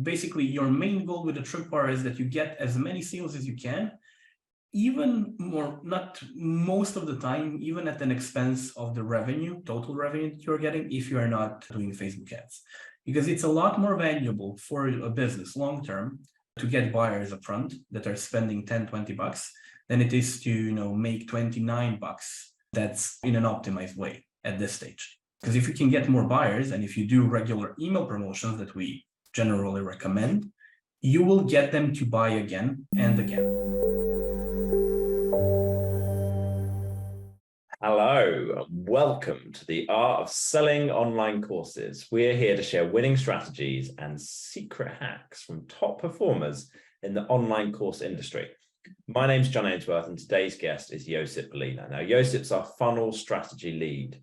Basically, your main goal with the Tripwire is that you get as many sales as you can, even more, not most of the time, even at an expense of the revenue, total revenue that you're getting if you are not doing Facebook ads. Because it's a lot more valuable for a business long-term to get buyers upfront that are spending 10, 20 bucks than it is to, make 29 bucks. That's in an optimized way at this stage. Because if you can get more buyers and if you do regular email promotions that we generally recommend, you will get them to buy again and again. Hello, and welcome to the Art of Selling Online Courses. We're here to share winning strategies and secret hacks from top performers in the online course industry. My name's John Ainsworth, and today's guest is Josip Belina. Now, Josip's our funnel strategy lead.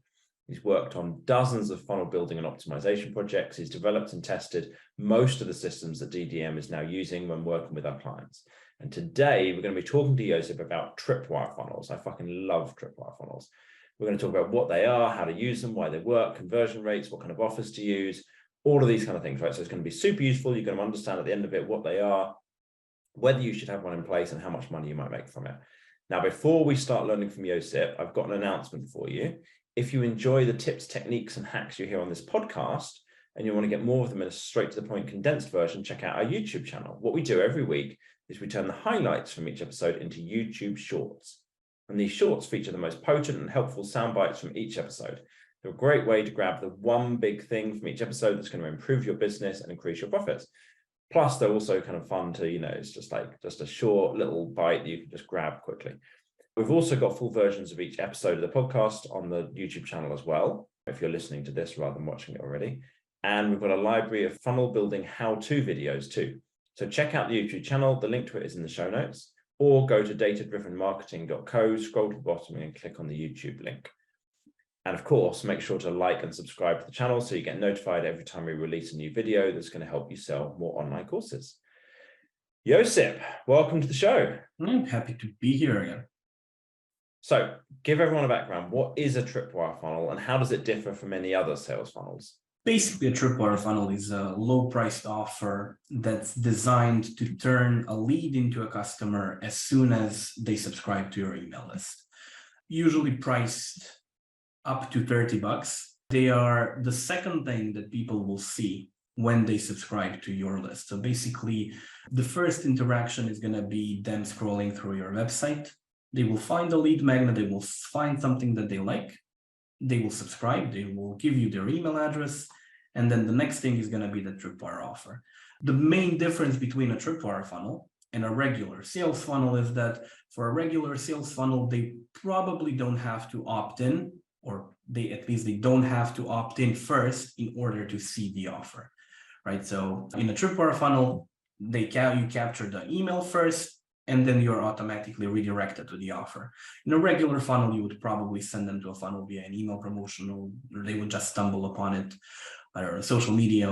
He's worked on dozens of funnel building and optimization projects. He's developed and tested most of the systems that DDM is now using when working with our clients. And today we're going to be talking to Josip about Tripwire funnels. I fucking love Tripwire funnels. We're going to talk about what they are, how to use them, why they work, conversion rates, what kind of offers to use, all of these kind of things, right? So it's going to be super useful. You're going to understand at the end of it what they are, whether you should have one in place, and how much money you might make from it. Now, before we start learning from Josip, I've got an announcement for you. If you enjoy the tips, techniques, and hacks you hear on this podcast, and you want to get more of them in a straight to the point condensed version, check out our YouTube channel. What we do every week is we turn the highlights from each episode into YouTube shorts. And these shorts feature the most potent and helpful sound bites from each episode. They're a great way to grab the one big thing from each episode that's going to improve your business and increase your profits. Plus, they're also kind of fun to, it's just a short little bite that you can just grab quickly. We've also got full versions of each episode of the podcast on the YouTube channel as well, if you're listening to this rather than watching it already. And we've got a library of funnel building how-to videos too. So check out the YouTube channel. The link to it is in the show notes, or go to datadrivenmarketing.co, scroll to the bottom and click on the YouTube link. And of course, make sure to like and subscribe to the channel so you get notified every time we release a new video that's going to help you sell more online courses. Josip, welcome to the show. I'm happy to be here again. So give everyone a background. What is a Tripwire funnel and how does it differ from any other sales funnels? Basically, a Tripwire funnel is a low-priced offer that's designed to turn a lead into a customer as soon as they subscribe to your email list. Usually priced up to 30 bucks. They are the second thing that people will see when they subscribe to your list. So basically, the first interaction is going to be them scrolling through your website. They will find a lead magnet, they will find something that they like, they will subscribe, they will give you their email address, and then the next thing is going to be the Tripwire offer. The main difference between a Tripwire funnel and a regular sales funnel is that for a regular sales funnel, they probably don't have to opt in, or they don't have to opt in first in order to see the offer, right? So in a Tripwire funnel, you capture the email first, and then you're automatically redirected to the offer. In a regular funnel, you would probably send them to a funnel via an email promotion, or they would just stumble upon it on social media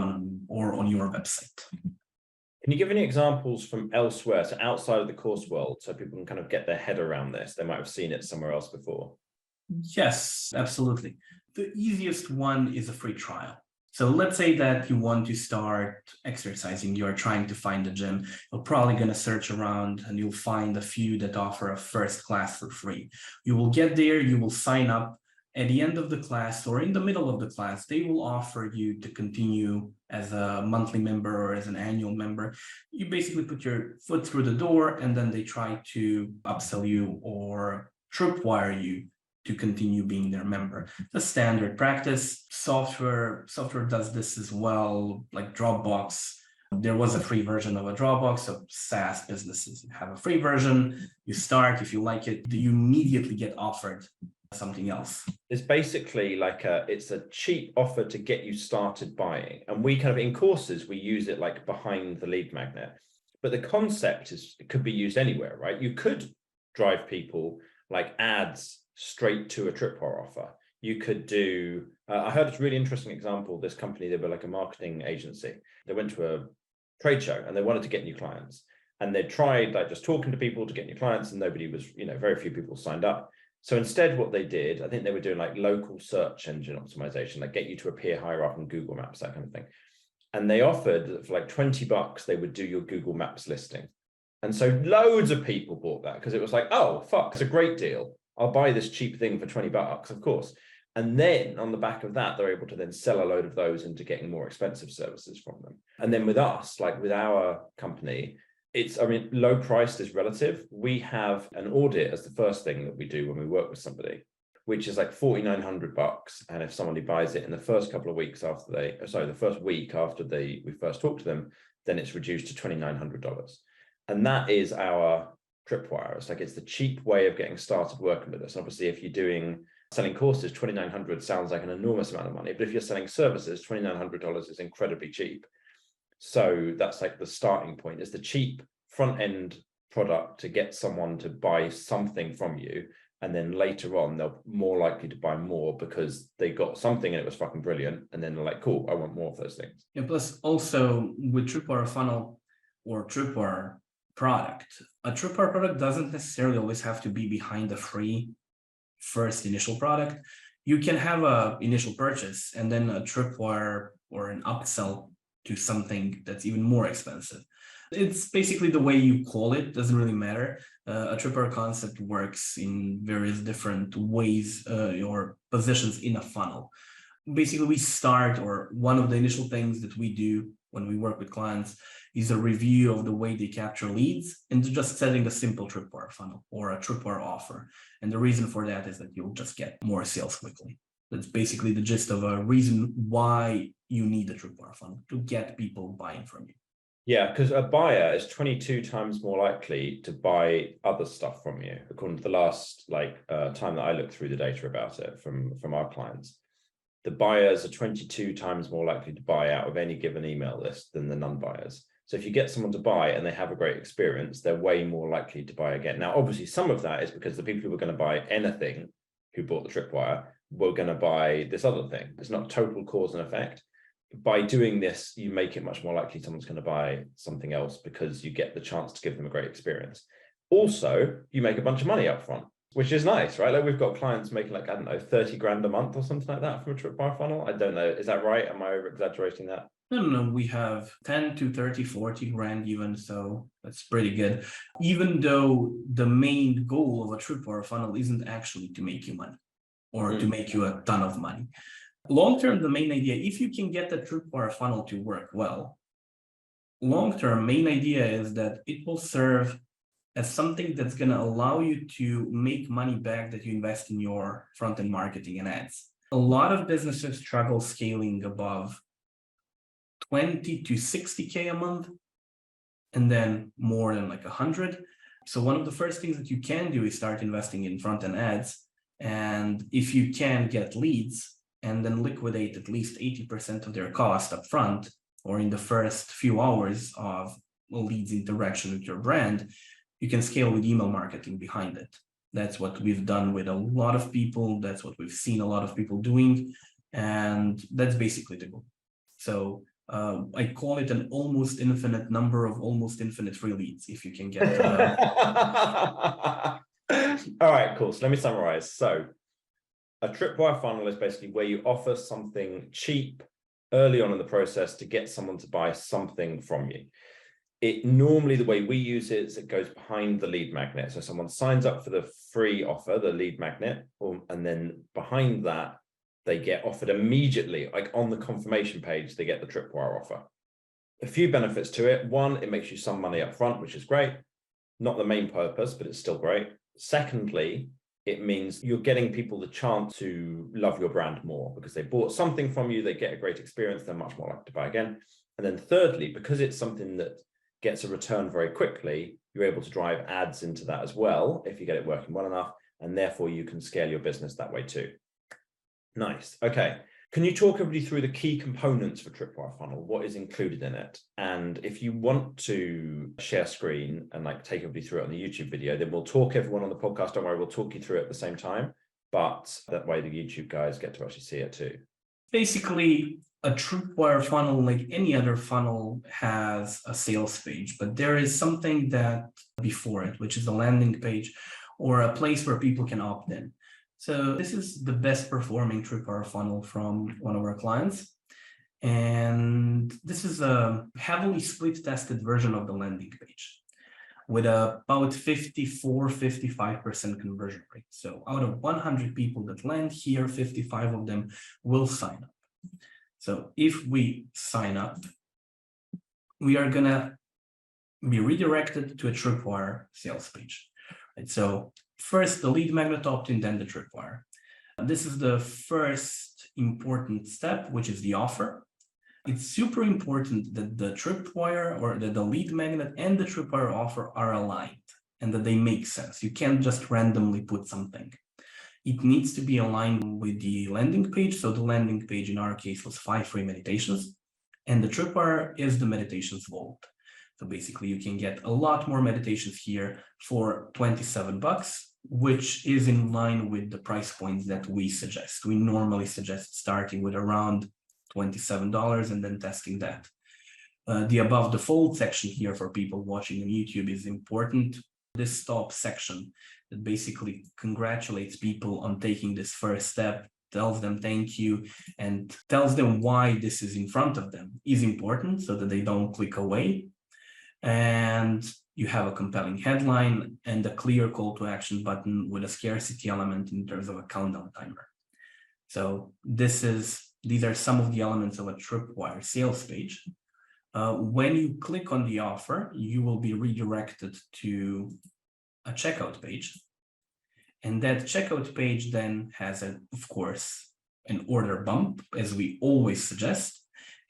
or on your website. Can you give any examples from elsewhere, so outside of the course world, so people can kind of get their head around this? They might have seen it somewhere else before. Yes, absolutely. The easiest one is a free trial. So let's say that you want to start exercising, you're trying to find a gym, you're probably going to search around and you'll find a few that offer a first class for free. You will get there, you will sign up. At the end of the class or in the middle of the class, they will offer you to continue as a monthly member or as an annual member. You basically put your foot through the door and then they try to upsell you or tripwire you to continue being their member. The standard practice. Software does this as well, like Dropbox. There was a free version of a Dropbox, so SaaS businesses have a free version. You start, if you like it, you immediately get offered something else. It's basically like it's a cheap offer to get you started buying. And we kind of, in courses, we use it like behind the lead magnet. But the concept is, it could be used anywhere, right? You could drive people like ads straight to a Tripwire offer. You could do, I heard this really interesting example, this company, they were like a marketing agency. They went to a trade show and they wanted to get new clients. And they tried like just talking to people to get new clients and nobody was, very few people signed up. So instead what they did, I think they were doing like local search engine optimization, like get you to appear higher up on Google Maps, that kind of thing. And they offered that for like $20, they would do your Google Maps listing. And so loads of people bought that because it was like, oh, fuck, it's a great deal. I'll buy this cheap thing for $20, of course. And then on the back of that, they're able to then sell a load of those into getting more expensive services from them. And then with us, like with our company, low priced is relative. We have an audit as the first thing that we do when we work with somebody, which is like $4,900. And if somebody buys it in the first couple of weeks after the first week after we first talk to them, then it's reduced to $2,900. And that is our Tripwire. It's the cheap way of getting started working with us. Obviously, if you're selling courses, $2,900 sounds like an enormous amount of money. But if you're selling services, $2,900 is incredibly cheap. So that's like the starting point. It's the cheap front end product to get someone to buy something from you. And then later on, they're more likely to buy more because they got something and it was fucking brilliant. And then they're like, cool, I want more of those things. Yeah, plus also with Tripwire funnel or Tripwire product, a Tripwire product doesn't necessarily always have to be behind the free first initial product. You can have an initial purchase and then a Tripwire or an upsell to something that's even more expensive. It's basically the way you call it, doesn't really matter. A Tripwire concept works in various different ways or positions in a funnel. Basically, we start, or one of the initial things that we do when we work with clients is a review of the way they capture leads and just setting a simple Tripwire funnel or a Tripwire offer. And the reason for that is that you'll just get more sales quickly. That's basically the gist of a reason why you need a Tripwire funnel, to get people buying from you. Yeah, because a buyer is 22 times more likely to buy other stuff from you, according to the last time that I looked through the data about it from our clients. The buyers are 22 times more likely to buy out of any given email list than the non-buyers. So if you get someone to buy and they have a great experience, they're way more likely to buy again. Now, obviously, some of that is because the people who were going to buy anything who bought the Tripwire were going to buy this other thing. It's not total cause and effect. By doing this, you make it much more likely someone's going to buy something else because you get the chance to give them a great experience. Also, you make a bunch of money up front, which is nice, right? Like we've got clients making 30 grand a month or something like that from a Tripwire funnel. I don't know. Is that right? Am I over exaggerating that? No. We have 10 to 30, 40 grand even. So that's pretty good. Even though the main goal of a Tripwire funnel isn't actually to make you money or to make you a ton of money. Long-term, the main idea, if you can get the Tripwire funnel to work well, long-term, main idea is that it will serve as something that's going to allow you to make money back that you invest in your front-end marketing and ads. A lot of businesses struggle scaling above 20 to 60K a month, and then more than 100. So one of the first things that you can do is start investing in front-end ads. And if you can get leads, and then liquidate at least 80% of their cost up front, or in the first few hours of leads interaction with your brand, you can scale with email marketing behind it. That's what we've done with a lot of people. That's what we've seen a lot of people doing. And that's basically the goal. So I call it an almost infinite number of almost infinite free leads if you can get. All right, cool. So let me summarize. So a Tripwire funnel is basically where you offer something cheap early on in the process to get someone to buy something from you. It normally, the way we use it is it goes behind the lead magnet. So someone signs up for the free offer, the lead magnet, and then behind that, they get offered immediately, like on the confirmation page, they get the Tripwire offer. A few benefits to it. One, it makes you some money up front, which is great. Not the main purpose, but it's still great. Secondly, it means you're getting people the chance to love your brand more because they bought something from you, they get a great experience, they're much more likely to buy again. And then thirdly, because it's something that gets a return very quickly, you're able to drive ads into that as well if you get it working well enough, and therefore you can scale your business that way too. Nice. Okay. Can you talk everybody through the key components for Tripwire funnel? What is included in it? And if you want to share screen and take everybody through it on the YouTube video, then we'll talk everyone on the podcast. Don't worry, we'll talk you through it at the same time. But that way the YouTube guys get to actually see it too. Basically, a Tripwire funnel, like any other funnel, has a sales page, but there is something that before it, which is a landing page or a place where people can opt in. So this is the best performing Tripwire funnel from one of our clients. And this is a heavily split tested version of the landing page with about 54-55% conversion rate. So out of 100 people that land here, 55 of them will sign up. So if we sign up, we are gonna be redirected to a Tripwire sales page. Right? So first the lead magnet opt-in, then the Tripwire. This is the first important step, which is the offer. It's super important that the Tripwire or that the lead magnet and the Tripwire offer are aligned and that they make sense. You can't just randomly put something. It needs to be aligned with the landing page. So the landing page in our case was 5 free meditations, and the Tripwire is the meditations vault. So basically you can get a lot more meditations here for $27, which is in line with the price points that we suggest. We normally suggest starting with around $27 and then testing that. The above the fold section here for people watching on YouTube is important. This top section that basically congratulates people on taking this first step, tells them thank you, and tells them why this is in front of them is important so that they don't click away. And you have a compelling headline and a clear call to action button with a scarcity element in terms of a countdown timer. So these are some of the elements of a Tripwire sales page. When you click on the offer, you will be redirected to a checkout page. And that checkout page then has, of course, an order bump, as we always suggest.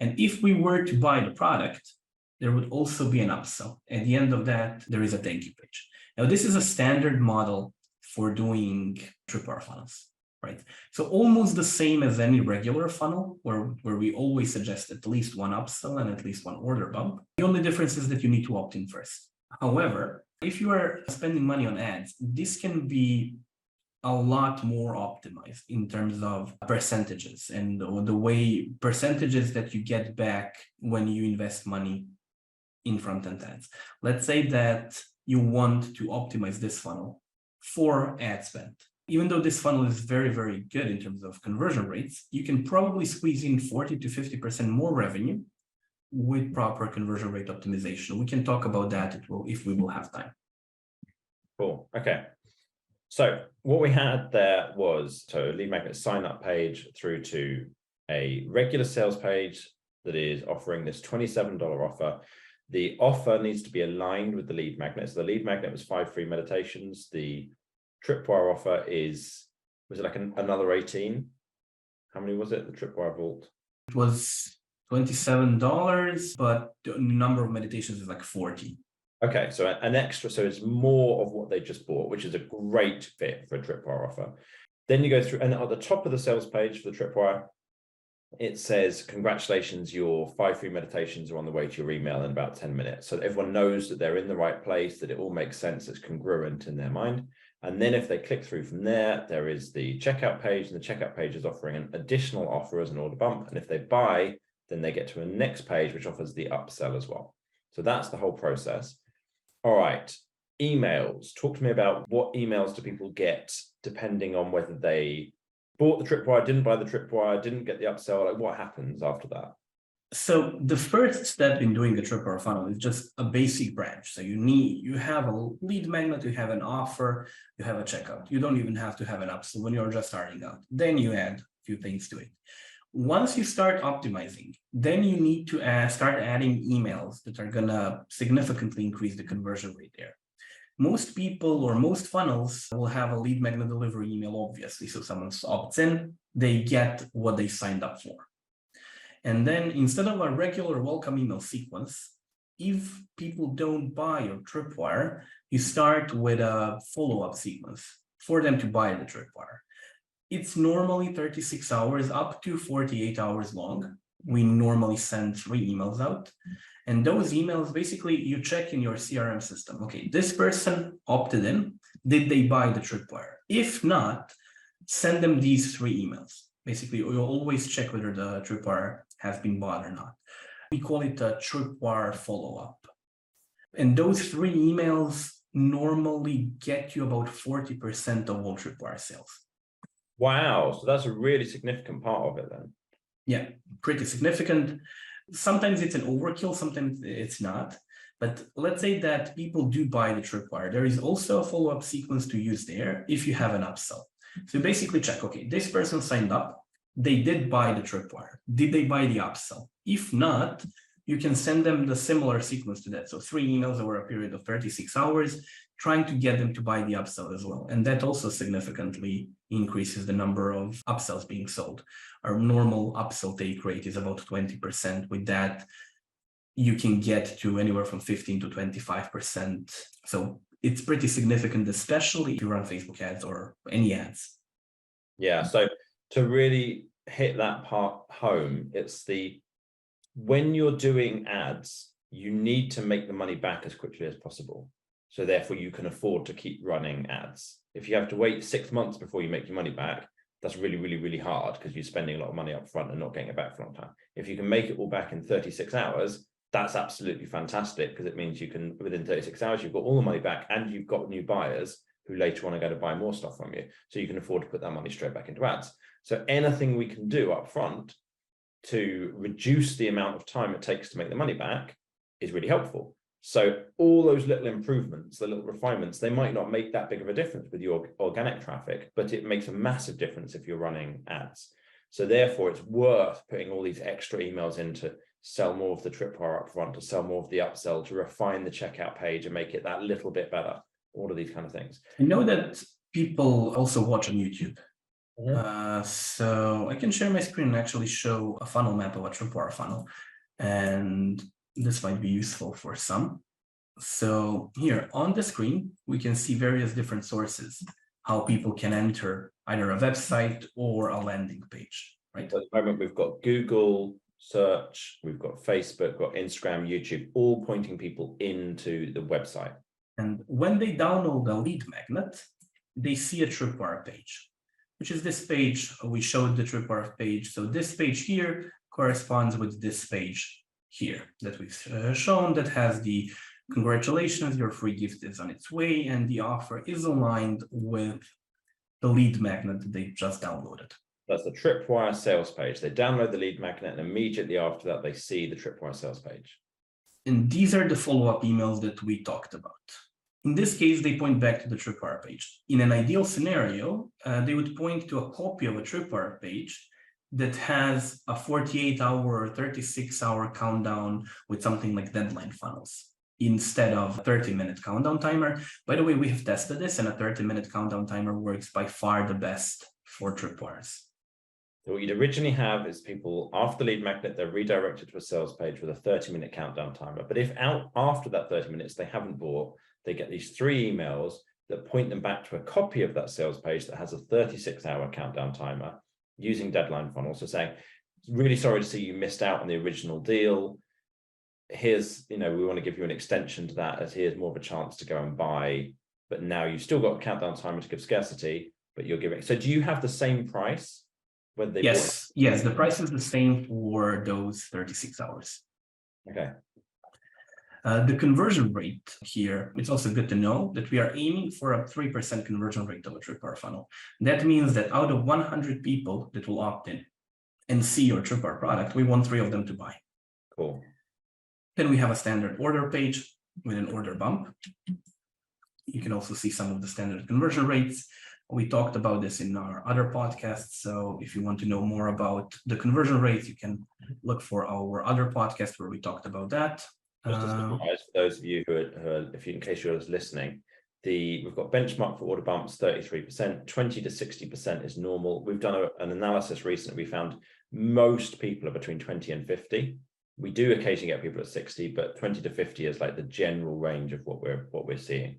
And if we were to buy the product, there would also be an upsell. At the end of that, there is a thank you page. Now, this is a standard model for doing Tripwire funnels. Right. So almost the same as any regular funnel where we always suggest at least one upsell and at least one order bump. The only difference is that you need to opt in first. However, if you are spending money on ads, this can be a lot more optimized in terms of percentages and the way percentages that you get back when you invest money in front-end ads. Let's say that you want to optimize this funnel for ad spend. Even though this funnel is very, very good in terms of conversion rates, you can probably squeeze in 40 to 50% more revenue with proper conversion rate optimization. We can talk about that if we will have time. Cool. Okay. So what we had there was a lead magnet sign up page through to a regular sales page that is offering this $27 offer. The offer needs to be aligned with the lead magnet. So the lead magnet was 5 free meditations. The Tripwire offer was it like another 18? How many was it? The Tripwire vault? It was $27, but the number of meditations is like 40. Okay, so an extra, so it's more of what they just bought, which is a great fit for a Tripwire offer. Then you go through, and at the top of the sales page for the Tripwire, it says, congratulations, your 5 free meditations are on the way to your email in about 10 minutes. So that everyone knows that they're in the right place, that it all makes sense, it's congruent in their mind. And then if they click through from there, there is the checkout page, and the checkout page is offering an additional offer as an order bump. And if they buy, then they get to a next page, which offers the upsell as well. So that's the whole process. All right, emails. Talk to me about what emails do people get depending on whether they bought the Tripwire, didn't buy the Tripwire, didn't get the upsell. Like, what happens after that? So the first step in doing the Tripwire funnel is just a basic branch. So you have a lead magnet, you have an offer, you have a checkout. You don't even have to have an upsell when you're just starting out. Then you add a few things to it. Once you start optimizing, then you need to start adding emails that are gonna significantly increase the conversion rate there. Most people or most funnels will have a lead magnet delivery email, obviously. So someone opts in, they get what they signed up for. And then instead of a regular welcome email sequence, if people don't buy your Tripwire, you start with a follow-up sequence for them to buy the Tripwire. It's normally 36 hours up to 48 hours long. We normally send 3 emails out. And those emails, basically, you check in your CRM system. Okay, this person opted in. Did they buy the Tripwire? If not, send them these 3 emails. Basically, you'll always check whether the Tripwire has been bought or not. We call it a Tripwire follow-up. And those 3 emails normally get you about 40% of all Tripwire sales. Wow, so that's a really significant part of it then. Yeah, pretty significant. Sometimes it's an overkill, sometimes it's not. But let's say that people do buy the Tripwire. There is also a follow-up sequence to use there if you have an upsell. So basically check, okay, this person signed up. They did buy the Tripwire. Did they buy the upsell? If not, you can send them the similar sequence to that. So 3 emails over a period of 36 hours, trying to get them to buy the upsell as well. And that also significantly increases the number of upsells being sold. Our normal upsell take rate is about 20%. With that, you can get to anywhere from 15 to 25%. So it's pretty significant, especially if you run Facebook ads or any ads. Yeah, so to really hit that part home, it's when you're doing ads, you need to make the money back as quickly as possible. So therefore you can afford to keep running ads. If you have to wait 6 months before you make your money back, that's really, really, really hard because you're spending a lot of money up front and not getting it back for a long time. If you can make it all back in 36 hours, that's absolutely fantastic because it means you can, within 36 hours, you've got all the money back and you've got new buyers who later on are going to buy more stuff from you. So you can afford to put that money straight back into ads. So anything we can do up front to reduce the amount of time it takes to make the money back is really helpful. So all those little improvements, the little refinements, they might not make that big of a difference with your organic traffic, but it makes a massive difference if you're running ads. So therefore, it's worth putting all these extra emails in to sell more of the Tripwire up front, to sell more of the upsell, to refine the checkout page and make it that little bit better, all of these kind of things. I know that people also watch on YouTube. Mm-hmm. So I can share my screen and actually show a funnel map of a Tripwire funnel. And this might be useful for some. So here on the screen, we can see various different sources, how people can enter either a website or a landing page, right? So at the moment, we've got Google search, we've got Facebook, got Instagram, YouTube, all pointing people into the website. And when they download a lead magnet, they see a Tripwire page, which is this page. We showed the Tripwire page. So this page here corresponds with this page here that we've shown that has the congratulations, your free gift is on its way, and the offer is aligned with the lead magnet that they just downloaded. That's the Tripwire sales page. They download the lead magnet and immediately after that, they see the Tripwire sales page. And these are the follow-up emails that we talked about. In this case, they point back to the Tripwire page. In an ideal scenario, they would point to a copy of a Tripwire page that has a 48-hour or 36-hour countdown with something like deadline funnels instead of a 30-minute countdown timer. By the way, we have tested this, and a 30-minute countdown timer works by far the best for Tripwires. So what you'd originally have is people, after the lead magnet, they're redirected to a sales page with a 30-minute countdown timer. But if after that 30 minutes they haven't bought, they get these 3 emails that point them back to a copy of that sales page that has a 36-hour countdown timer using deadline funnels. So saying, really sorry to see you missed out on the original deal. Here's, we want to give you an extension to that, as here's more of a chance to go and buy, but now you've still got a countdown timer to give scarcity, but you're giving. So do you have the same price? Whether they yes, the price is the same for those 36 hours. Okay. The conversion rate here, it's also good to know that we are aiming for a 3% conversion rate of a Tripwire funnel. That means that out of 100 people that will opt in and see your Tripwire product, we want 3 of them to buy. Cool. Then we have a standard order page with an order bump. You can also see some of the standard conversion rates. We talked about this in our other podcasts. So if you want to know more about the conversion rates, you can look for our other podcast where we talked about that. Just to summarize, for those of you who are in case you're listening, we've got benchmark for order bumps 33%, 20 to 60% is normal. We've done an analysis recently. We found most people are between 20 and 50. We do occasionally get people at 60, but 20 to 50 is like the general range of what we're seeing.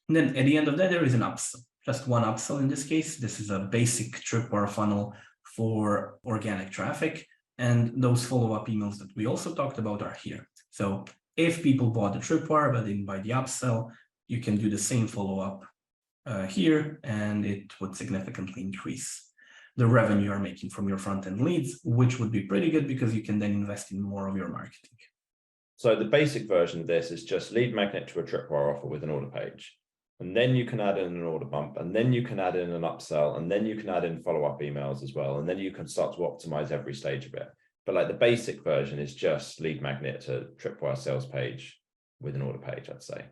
And then at the end of that, there is an upsell, just one upsell in this case. This is a basic Tripwire funnel for organic traffic. And those follow-up emails that we also talked about are here. So if people bought the Tripwire but didn't buy the upsell, you can do the same follow-up here, and it would significantly increase the revenue you're making from your front-end leads, which would be pretty good because you can then invest in more of your marketing. So the basic version of this is just lead magnet to a Tripwire offer with an order page. And then you can add in an order bump, and then you can add in an upsell, and then you can add in follow-up emails as well. And then you can start to optimize every stage of it. But like the basic version is just lead magnet to Tripwire sales page with an order page, I'd say.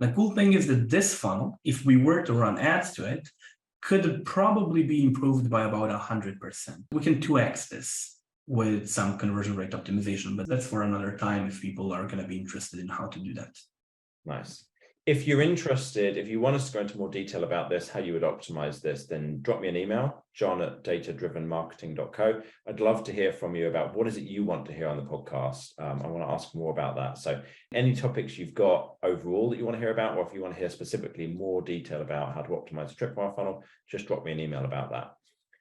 The cool thing is that this funnel, if we were to run ads to it, could probably be improved by about 100%. We can 2x this with some conversion rate optimization, but that's for another time if people are going to be interested in how to do that. Nice. If you're interested, if you want us to go into more detail about this, how you would optimize this, then drop me an email, john@datadrivenmarketing.co. I'd love to hear from you about what is it you want to hear on the podcast. I want to ask more about that. So any topics you've got overall that you want to hear about, or if you want to hear specifically more detail about how to optimize a Tripwire funnel, just drop me an email about that.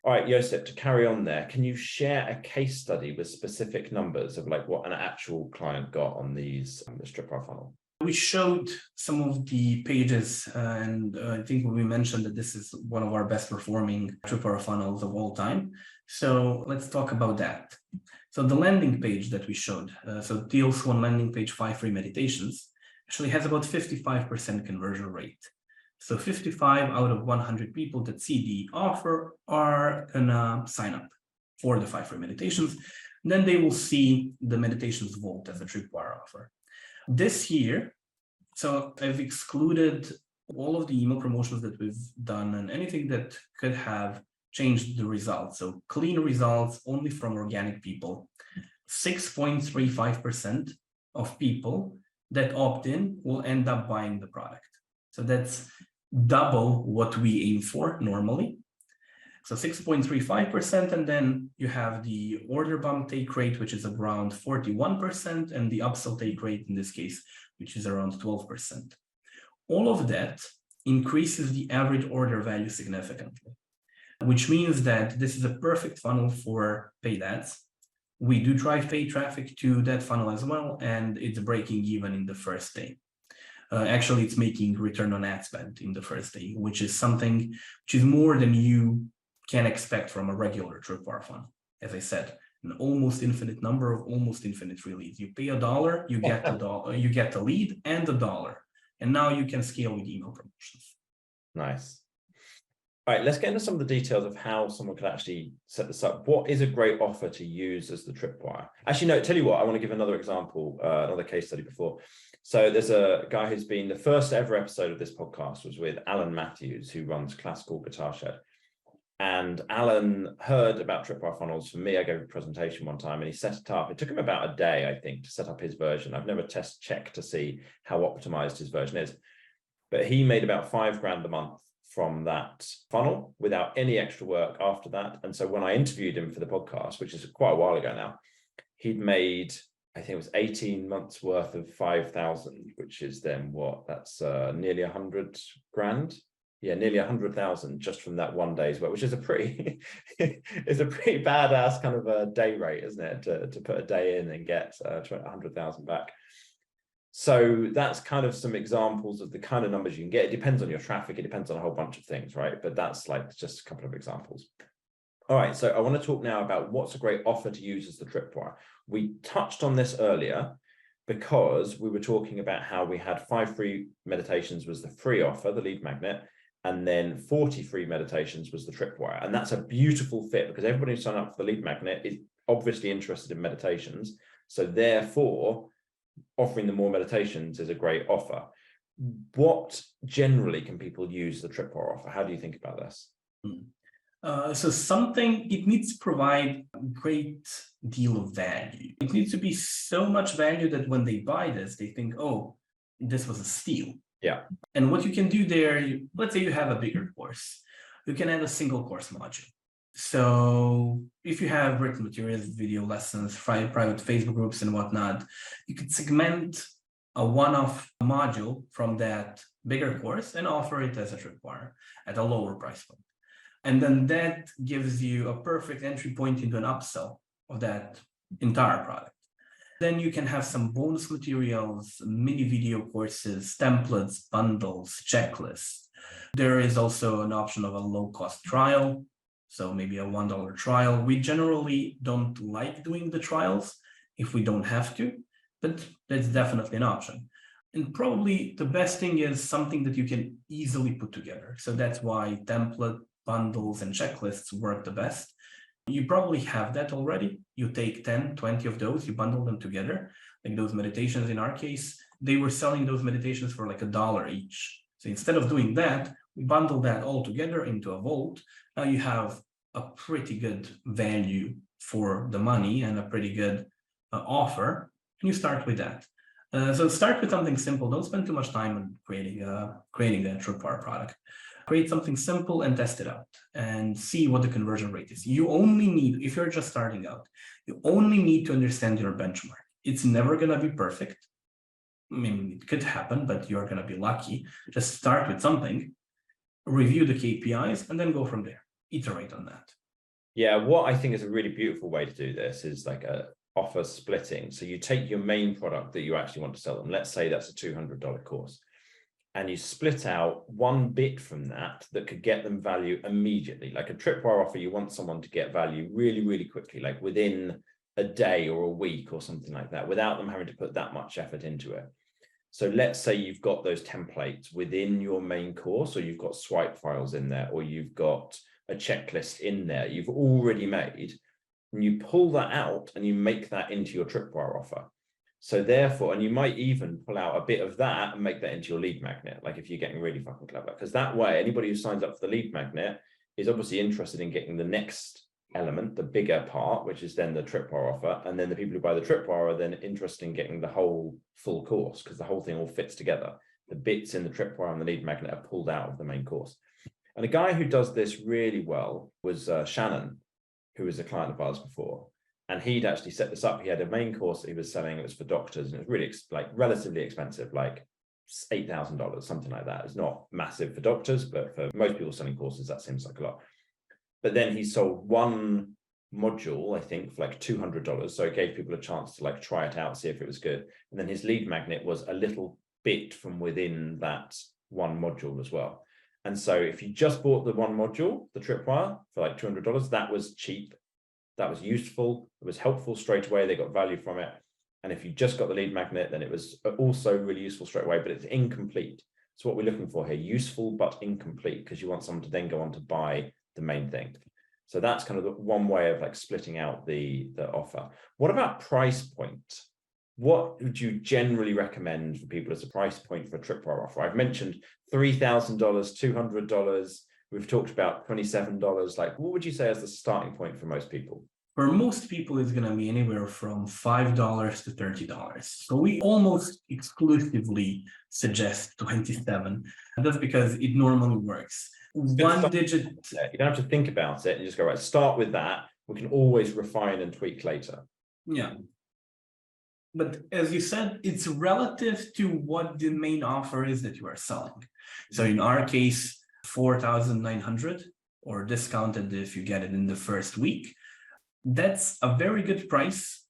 All right, Josip, to carry on there, can you share a case study with specific numbers of like what an actual client got on this Tripwire funnel? We showed some of the pages, and I think we mentioned that this is one of our best performing Tripwire funnels of all time. So let's talk about that. So the landing page that we showed, so deals one landing page, 5 free meditations, actually has about 55% conversion rate. So 55 out of 100 people that see the offer are gonna sign up for the 5 free meditations. Then they will see the meditations vault as a Tripwire offer. This year, so I've excluded all of the email promotions that we've done and anything that could have changed the results. So clean results only from organic people. 6.35% of people that opt in will end up buying the product. So that's double what we aim for normally. So 6.35%, and then you have the order bump take rate, which is around 41%, and the upsell take rate in this case, which is around 12%. All of that increases the average order value significantly, which means that this is a perfect funnel for paid ads. We do drive paid traffic to that funnel as well, and it's breaking even in the first day. Actually, it's making return on ad spend in the first day, which is something which is more than you can expect from a regular Tripwire funnel. As I said, an almost infinite number of almost infinite free leads. You pay $1, you get $1, you get the lead and $1, and now you can scale with email promotions. Nice. All right, let's get into some of the details of how someone could actually set this up. What is a great offer to use as the Tripwire? Actually, no, tell you what, I want to give another example, another case study before. So there's a guy who's been, the first ever episode of this podcast was with Alan Matthews, who runs Classical Guitar Shed. And Alan heard about Tripwire funnels from me. I gave a presentation one time and he set it up. It took him about a day, I think, to set up his version. I've never checked to see how optimized his version is, but he made about $5,000 a month from that funnel without any extra work after that. And so when I interviewed him for the podcast, which is quite a while ago now, he'd made, I think it was 18 months worth of 5,000, which is then what? That's nearly 100 grand. Yeah, nearly 100,000 just from that one day's work, which is a pretty, it's a pretty badass kind of a day rate, isn't it? To put a day in and get 100,000 back. So that's kind of some examples of the kind of numbers you can get. It depends on your traffic. It depends on a whole bunch of things, right? But that's like just a couple of examples. All right, so I want to talk now about what's a great offer to use as the Tripwire. We touched on this earlier because we were talking about how we had 5 free meditations was the free offer, the lead magnet, and then 40 free meditations was the Tripwire. And that's a beautiful fit because everybody who signed up for the lead magnet is obviously interested in meditations. So therefore, offering them more meditations is a great offer. What generally can people use the Tripwire offer? How do you think about this? So it needs to provide a great deal of value. It needs to be so much value that when they buy this, they think, oh, this was a steal. Yeah. And what you can do there, let's say you have a bigger course, you can add a single course module. So if you have written materials, video lessons, private Facebook groups and whatnot, you could segment a one-off module from that bigger course and offer it as a Tripwire at a lower price point. And then that gives you a perfect entry point into an upsell of that entire product. Then you can have some bonus materials, mini video courses, templates, bundles, checklists. There is also an option of a low-cost trial, so maybe a $1 trial. We generally don't like doing the trials if we don't have to, but that's definitely an option. And probably the best thing is something that you can easily put together. So that's why template, bundles, and checklists work the best. You probably have that already. You take 10, 20 of those, you bundle them together. Like those meditations in our case, they were selling those meditations for like $1 each. So instead of doing that, we bundle that all together into a vault. Now you have a pretty good value for the money and a pretty good offer. And you start with that. So start with something simple. Don't spend too much time on creating that Tripwire product. Create something simple and test it out and see what the conversion rate is. You only need, if you're just starting out, you only need to understand your benchmark. It's never going to be perfect. I mean, it could happen, but you're going to be lucky. Just start with something, review the KPIs, and then go from there. Iterate on that. Yeah, what I think is a really beautiful way to do this is like a offer splitting. So you take your main product that you actually want to sell them. Let's say that's a $200 course. And you split out one bit from that could get them value immediately. Like a Tripwire offer, you want someone to get value really, really quickly, like within a day or a week or something like that, without them having to put that much effort into it. So let's say you've got those templates within your main course, or you've got swipe files in there, or you've got a checklist in there you've already made, and you pull that out and you make that into your Tripwire offer. So therefore, and you might even pull out a bit of that and make that into your lead magnet, like if you're getting really fucking clever, because that way, anybody who signs up for the lead magnet is obviously interested in getting the next element, the bigger part, which is then the Tripwire offer. And then the people who buy the Tripwire are then interested in getting the whole full course, because the whole thing all fits together. The bits in the Tripwire and the lead magnet are pulled out of the main course. And a guy who does this really well was Shannon, who was a client of ours before. And he'd actually set this up. He had a main course that he was selling. It was for doctors, and it was really like relatively expensive, like $8,000, something like that. It's not massive for doctors, but for most people selling courses, that seems like a lot. But then he sold one module, I think, for like $200. So it gave people a chance to like try it out, see if it was good. And then his lead magnet was a little bit from within that one module as well. And so if you just bought the one module, the Tripwire, for like $200, that was cheap. That was useful. It was helpful straight away. They got value from it. And if you just got the lead magnet, then it was also really useful straight away, but it's incomplete. So what we're looking for here, useful but incomplete, because you want someone to then go on to buy the main thing. So that's kind of the one way of like splitting out the offer. What about price point? What would you generally recommend for people as a price point for a Tripwire offer? I've mentioned $3,000, $200. We've talked about $27. Like, what would you say as the starting point for most people? For most people, it's going to be anywhere from $5 to $30. So we almost exclusively suggest 27. And that's because it normally works. One digit. You don't have to think about it and just go, right, start with that. We can always refine and tweak later. Yeah. But as you said, it's relative to what the main offer is that you are selling. So in our case, 4,900 or discounted if you get it in the first week. That's a very good price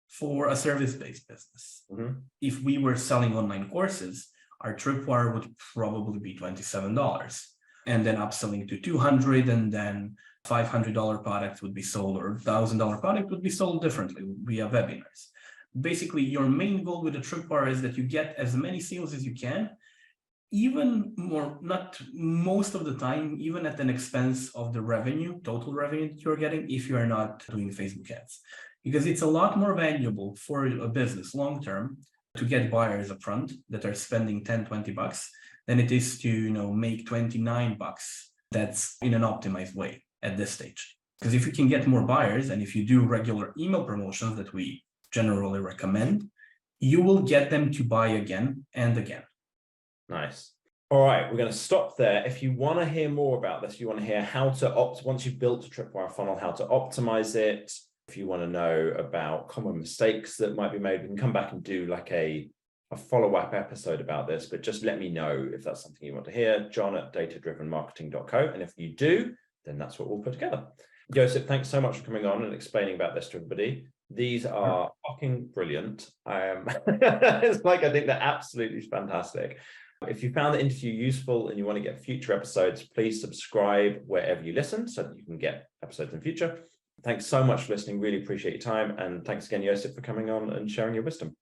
for a service-based business. Mm-hmm. If we were selling online courses, our Tripwire would probably be $27. And then upselling to $200, and then $500 product would be sold, or $1,000 product would be sold differently via webinars. Basically, your main goal with the Tripwire is that you get as many sales as you can, even more, not most of the time, even at an expense of the revenue, total revenue that you're getting, if you are not doing Facebook ads. Because it's a lot more valuable for a business long-term to get buyers upfront that are spending 10, 20 bucks than it is to, make 29 bucks. That's in an optimized way at this stage. Because if you can get more buyers, and if you do regular email promotions that we generally recommend, you will get them to buy again and again. Nice. All right, we're going to stop there. If you want to hear more about this, you want to hear how to once you've built a Tripwire funnel, how to optimize it. If you want to know about common mistakes that might be made, we can come back and do like a follow-up episode about this, but just let me know if that's something you want to hear. John@datadrivenmarketing.co. And if you do, then that's what we'll put together. Josip, thanks so much for coming on and explaining about this to everybody. These are fucking brilliant. It's like, I think they're absolutely fantastic. If you found the interview useful and you want to get future episodes, please subscribe wherever you listen so that you can get episodes in the future. Thanks so much for listening. Really appreciate your time. And thanks again, Josip, for coming on and sharing your wisdom.